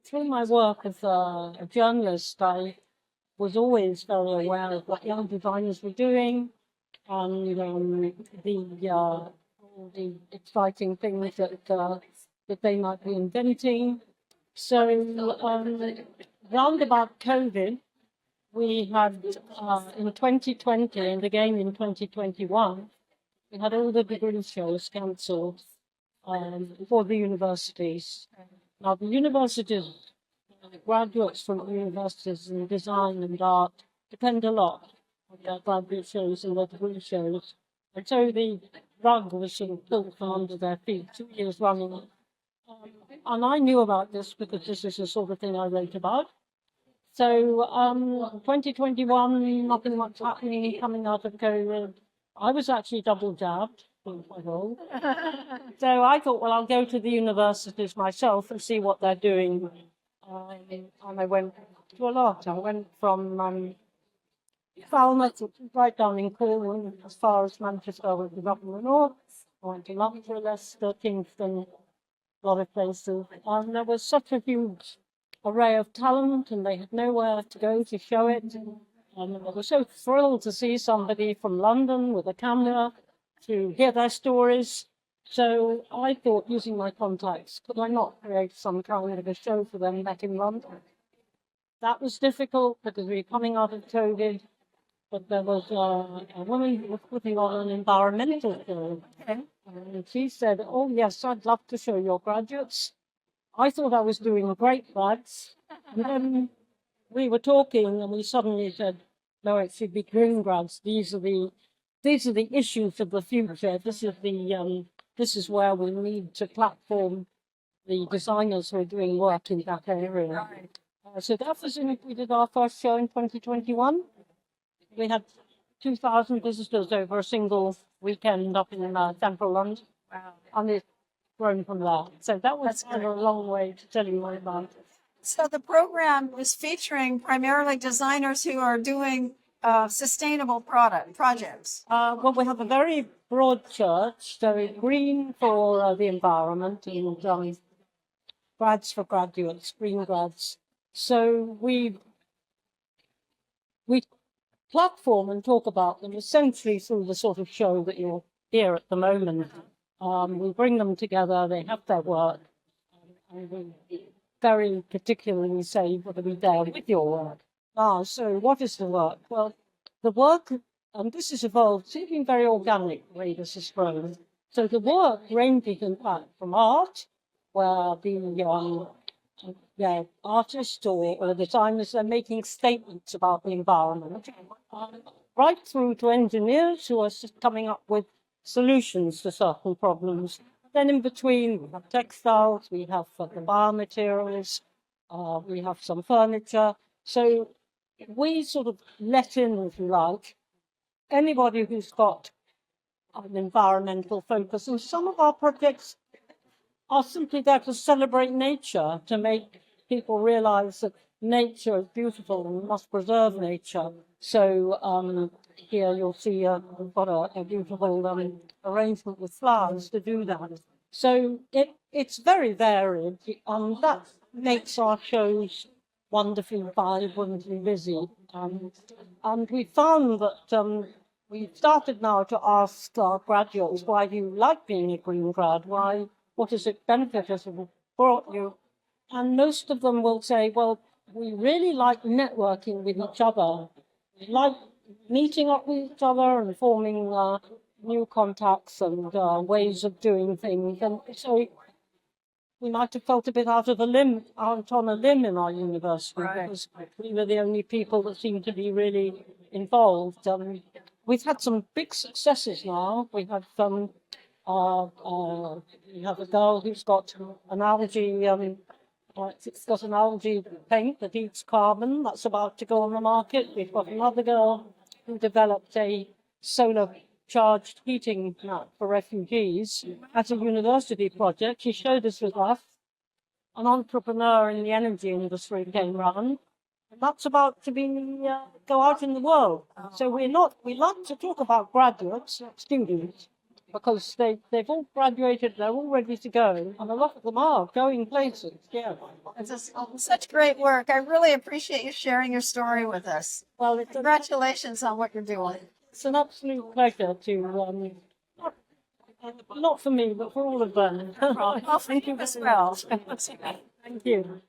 Through my work as a journalist, I was always very aware of what young designers were doing and all the exciting things that they might be inventing. So, round about COVID, we had in 2020 and again in 2021, we had all the degree shows cancelled for the universities. Now, the universities, the graduates from universities in design and art depend a lot on their graduate shows and their degree shows. And so the rug was sort of pulled from under their feet 2 years running. And I knew about this because this is the sort of thing I wrote about. So 2021, nothing much happening coming out of COVID. I was actually double jabbed, being quite old. So I thought, well, I'll go to the universities myself and see what they're doing. And I went to a lot. I went from Falmouth, right down in Cornwall, as far as Manchester, which is up in the north. I went to Loughborough, Leicester, Kingston, a lot of places. And there was such a huge array of talent, and they had nowhere to go to show it. And I was so thrilled to see somebody from London with a camera to hear their stories. So I thought, using my contacts, could I not create some kind of a show for them back in London? That was difficult because we were coming out of COVID, but there was a woman who was putting on an environmental show. And she said, oh yes, I'd love to show your graduates. I thought I was doing great grads. And then we were talking and we suddenly said, no, it should be Greengrads. These are the issues of the future. This is where we need to platform the designers who are doing work in that area. So that was we did our first show in 2021. We had 2,000 visitors over a single weekend up in central London. Wow. And it's grown from there. So that was kind of a long way to tell you more about it. So the program is featuring primarily designers who are doing sustainable projects. Well, we have a very broad church, so green for the environment and grads for graduates, Greengrads. So we platform and talk about them essentially through the sort of show that you're here at the moment. We bring them together, they have their work, and we very particularly say, what are we there with your work? So what is the work? Well, the work, and this has evolved, it's been very organic the way this has grown. So the work ranges in fact from art, where the artists or designers are making statements about the environment, right through to engineers who are coming up with solutions to certain problems. Then in between, we have textiles, we have the biomaterials, we have some furniture. So we sort of let in, if you like, anybody who's got an environmental focus. And some of our projects are simply there to celebrate nature, to make people realize that nature is beautiful and we must preserve nature. So here you'll see we've got a beautiful arrangement with flowers to do that. So it's very varied, and that makes our shows wonderfully vibrant and busy. And we found that we've started now to ask our graduates, why do you like being a Green Grad? What does it benefit us have brought you? And most of them will say, well, we really like networking with each other. We like meeting up with each other and forming new contacts and ways of doing things. And so we might have felt a bit out on a limb in our university, right, because we were the only people that seemed to be really involved. We've had some big successes now. We have a girl who's got an algae. It's got an algae paint that eats carbon. That's about to go on the market. We've got another girl who developed a solar charged heating mat for refugees as a university project. She showed us with us. An entrepreneur in the energy industry came round. And that's about to go out in the world. So we like to talk about graduates, students, because they've all graduated, they're all ready to go, and a lot of them are going places. Yeah. It's just such great work. I really appreciate you sharing your story with us. Well, Congratulations on what you're doing. it's an absolute pleasure to not for me, but for all of them. Well, thank you as well. Thank you.